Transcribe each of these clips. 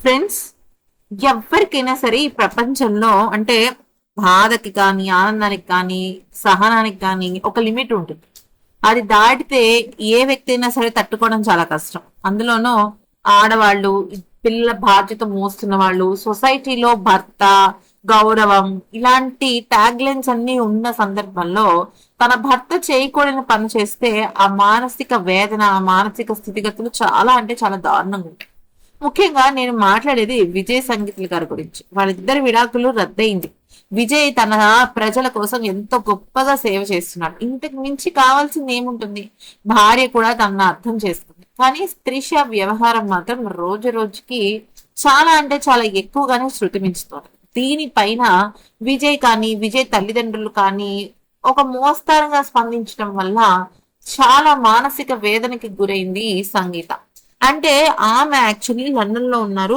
Friends, ఎవరికైనా సరే ఈ ప్రపంచంలో అంటే బాధకి కానీ ఆనందానికి కానీ సహనానికి కానీ ఒక లిమిట్ ఉంటుంది. అది దాటితే ఏ వ్యక్తి అయినా సరే తట్టుకోవడం చాలా కష్టం. అందులోనూ ఆడవాళ్ళు, పిల్లల బాధ్యత మోస్తున్న వాళ్ళు, సొసైటీలో భర్త, గౌరవం ఇలాంటి ట్యాగ్ లైన్స్ అన్ని ఉన్న సందర్భంలో తన భర్త చేయకూడని పని చేస్తే ఆ మానసిక వేదన, ఆ మానసిక స్థితిగతులు చాలా అంటే చాలా దారుణంగా ఉంటాయి. ముఖ్యంగా నేను మాట్లాడేది విజయ్ సంగీతుల గారి గురించి. వాళ్ళిద్దరి విడాకులు రద్దయింది. విజయ్ తన ప్రజల కోసం ఎంతో గొప్పగా సేవ చేస్తున్నాడు. ఇంతకు మించి కావాల్సింది ఏముంటుంది? భార్య కూడా తనను అర్థం చేసుకుంది. కానీ త్రిష వ్యవహారం మాత్రం రోజు రోజుకి చాలా అంటే చాలా ఎక్కువగానే శృతి మించుతోంది. దీనిపైన విజయ్ కానీ విజయ్ తల్లిదండ్రులు కానీ ఒక మోస్తారుగా స్పందించడం వల్ల చాలా మానసిక వేదనకి గురైంది సంగీత. అంటే ఆమె యాక్చువల్లీ లండన్ లో ఉన్నారు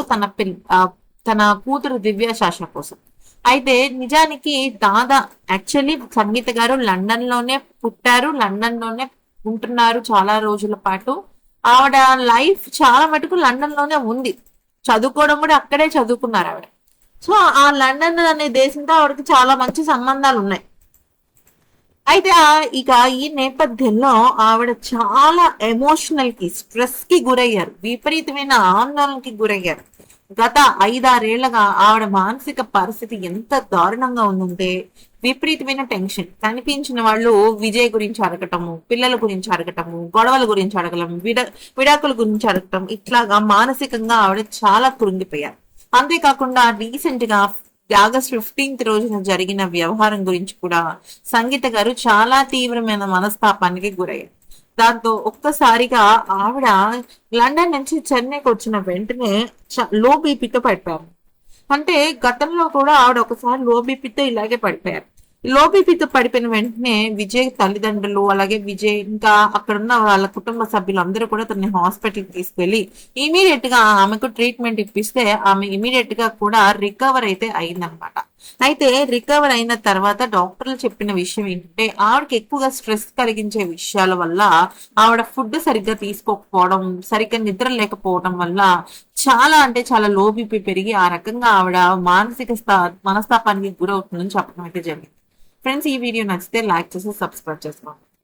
తన కూతురు దివ్య శాసన కోసం. అయితే నిజానికి దాదా యాక్చువల్లీ సంగీత గారు లండన్ లోనే పుట్టారు, లండన్ లోనే ఉంటున్నారు చాలా రోజుల పాటు. ఆవిడ లైఫ్ చాలా మటుకు లండన్ లోనే ఉంది. చదువుకోవడం కూడా అక్కడే చదువుకున్నారు ఆవిడ. సో ఆ లండన్ అనే దేశంతో ఆవిడకి చాలా మంచి సంబంధాలు ఉన్నాయి. అయితే ఇక ఈ నేపథ్యంలో ఆవిడ చాలా ఎమోషనల్ కి, స్ట్రెస్ కి గురయ్యారు, విపరీతమైన ఆందోళనకి గురయ్యారు. గత 5-6 ఏళ్లగా ఆవిడ మానసిక పరిస్థితి ఎంత దారుణంగా ఉందంటే విపరీతమైన టెన్షన్. కనిపించిన వాళ్ళు విజయ్ గురించి అడగటము, పిల్లల గురించి అడగటము, గొడవల గురించి అడగడం, విడాకుల గురించి అడగటం, ఇట్లాగా మానసికంగా ఆవిడ చాలా కృంగిపోయారు. అంతేకాకుండా రీసెంట్ గా ఆగస్ట్ 15 రోజున జరిగిన వ్యవహారం గురించి కూడా సంగీత గారు చాలా తీవ్రమైన మనస్తాపానికి గురయ్యారు. దాంతో ఒక్కసారిగా ఆవిడ లండన్ నుంచి చెన్నైకి వచ్చిన వెంటనే లో బీపీతో పడిపోయారు. అంటే గతంలో కూడా ఆవిడ ఒకసారి లో బీపీతో ఇలాగే పడిపోయారు. లో బీపీతో పడిపోయిన వెంటనే విజయ్ తల్లిదండ్రులు, అలాగే విజయ్ ఇంకా అక్కడ ఉన్న వాళ్ళ కుటుంబ సభ్యులు అందరూ కూడా తనని హాస్పిటల్ కి తీసుకెళ్లి ఇమీడియట్ గా ఆమెకు ట్రీట్మెంట్ ఇప్పిస్తే ఆమె ఇమీడియట్ గా కూడా రికవర్ అయితే అయిందనమాట. అయితే రికవర్ అయిన తర్వాత డాక్టర్లు చెప్పిన విషయం ఏంటంటే ఆవిడకి ఎక్కువగా స్ట్రెస్ కలిగించే విషయాల వల్ల ఆవిడ ఫుడ్ సరిగ్గా తీసుకోకపోవడం, సరిగ్గా నిద్ర లేకపోవడం వల్ల చాలా అంటే చాలా లో బీపీ పెరిగి ఆ రకంగా ఆవిడ మనస్తాపానికి గురవుతుందని చెప్పడం అయితే జరిగింది. ఫ్రెండ్స్, ఈ వీడియో నచ్చితే లైక్ చేసి సబ్స్క్రైబ్ చేసుకోండి.